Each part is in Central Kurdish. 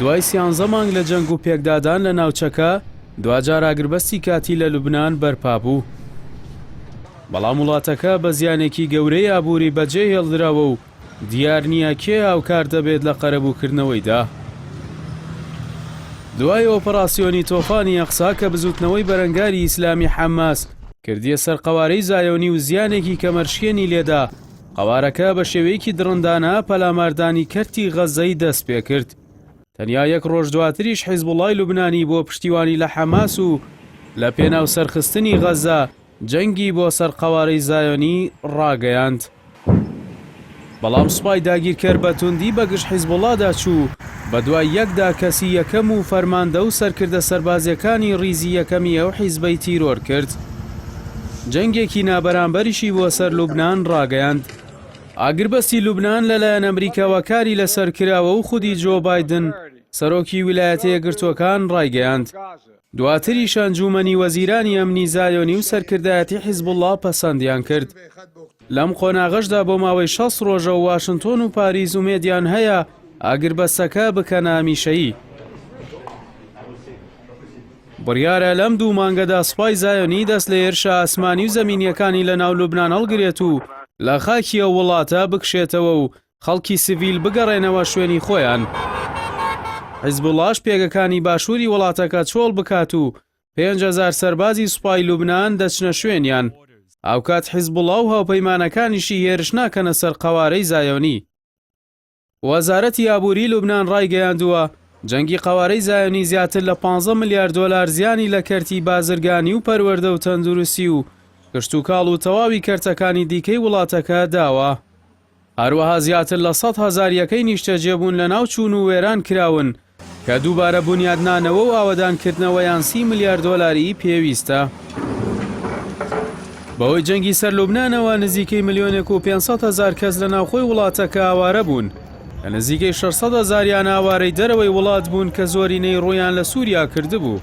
دوای 13 مانگ لە جەنگ و پێکدادان لە ناوچەکە دوجار ئاگربەستی کاتی لە لوبنان بەرپا بوو. بەڵام وڵاتەکە بە زیانێکی گەورەی ئابووری بەجێ هێڵدراوە و دیار نییە کێ هاوکار دەبێت لە قەرەبووکردنەوەیدا. دوای ئۆپەراسیۆنی تۆفانی ئەقسا کە بزوتنەوەی بەرەنگاری ئیسلامی حەماس کردیە سەر قەوارەی زایۆنی و زیانێکی کەمەرشێنی لێدا، قەوارەکە بە شێوەیەکی دڕندانە پەلاماردانی کەرتی غەزەی دەست پێ کرد. تەنیا یەک ڕۆژ دواتریش حیزبوڵای لوبنانی بۆ پشتیوانی لە حەماس و لە پێناو سەرخستنی غەزە جەنگی بۆ سەر قەوارەی زایۆنی ڕاگەیاند. بەڵام سوپای داگیرکەر بە توندی بەگشت حیزبوڵادا چوو، بە دوای یەکدا کەسی یەکەم و فەرماندە و سەرکردە سەربازیەکانی ڕیزی یەکەمی ئەو حیزبەی تیرۆر کرد. جەنگێکی نابەرامبەریشی بۆ سەر لوبنان ڕاگەیاند. ئاگربەستی لوبنان لەلایەن ئەمریکاوە کاری لەسەر کراوە و خودی جۆ بایدن سەرۆکی ویلایەتە یەکگرتووەکان ڕایگەیاند. دواتریش ئەنجومەنی وەزیرانی ئەمنی زایۆنی و سەرکردایەتی حیزبوڵڵا پەسەندیان کرد. لەم قۆناغەشدا بۆ ماوەی 60 ڕۆژە و واشنتۆن و پاریز ومێدیان هەیە ئاگربەستەکە بکەنە هەمیشەیی. بڕیارە لەم دوو مانگەدا سوپای زایۆنی دەست لە هێرشە ئاسمانی و زەمینیەکانی لە ناو لوبنان هەڵگرێت و لە خاکی ئەو وڵاتە بکشێتەوە و خەڵکی سیڤیل بگەڕێنەوە شوێنی خۆیان. حیزبوڵڵاش پێگەکانی باشووری وڵاتەکە چۆڵ بکات و 5,000 سەربازی سوپای لوبنان دەچنە شوێنیان. ئاوکات حیزبوڵڵا و هاوپەیمانەکانیشی هێرش ناکەنە سەر قەوارەی زایۆنی. وەزارەتی ئابووری لوبنان ڕایگەیاندووە جەنگی قەوارەی زایۆنی زیاتر لە 15 ملیار دۆلار زیانی لە کەرتی بازرگانی و پەروەردە و تەندروستی و کشت و کاڵ و تەواوی کەرتەکانی دیکەی وڵاتەکە داوە. هەروەها زیاتر لە 100,000 یەکەی نیشتەجێبوون لە ناو چوون و وێران کراون کە دووبارە بنیادنانەوە و ئاوەدانکردنەوەیان 30 ملیار دۆلاری پێویستە. بەوەی جەنگی سەر لوبنانەوە نزیکەی 1,500,000 کەس لە ناوخۆی وڵاتەکە ئاوارە بوون. لە نزیکەی 600,000یان ئاوارەی دەرەوەی وڵات بوون کە زۆرینەی ڕوویان لە سووریا کردبوو.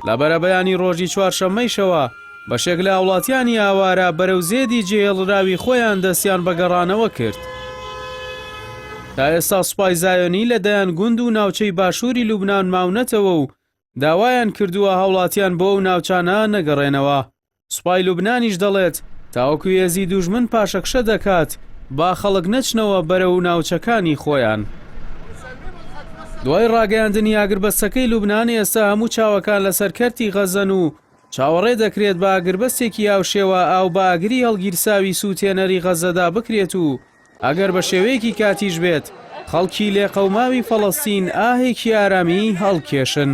لە بەرەبەیانی ڕۆژی چوارشەممەیشەوە بەشێک لە وڵاتیانی ئاوارە بەرەو زێدی جێهێڵراوی خۆیان دەستیان بە گەڕانەوە کرد. تا ئێستا سوپای زایۆنی لە دەیان گوند و ناوچەی باشووری لوبنان ماونەتەوە و داوایان کردووە هاوڵاتیان بۆ ئەو ناوچانە نەگەڕێنەوە. سوپای لوبنانیش دەڵێت تاوەکو هێزی دوژمن پاشەکشە دەکات با خەڵک نەچنەوە بەرەو ناوچەکانی خۆیان. دوای ڕاگەیاندنی ئاگربەستەکەی لوبنان ئێستا هەموو چاوەکان لەسەر کەرتی غەزەن و چاوەڕێ دەکرێت بە ئاگربەستێکی ئاوشێوە ئاو بە ئاگری هەڵگیرساوی سووتێنەری غەزەدا بکرێت و ئەگەر بە شێوەیەکی کاتیش بێت خەڵکی لێقەوماوی فەڵەستین ئاهێکی ئارامی هەڵکێشن.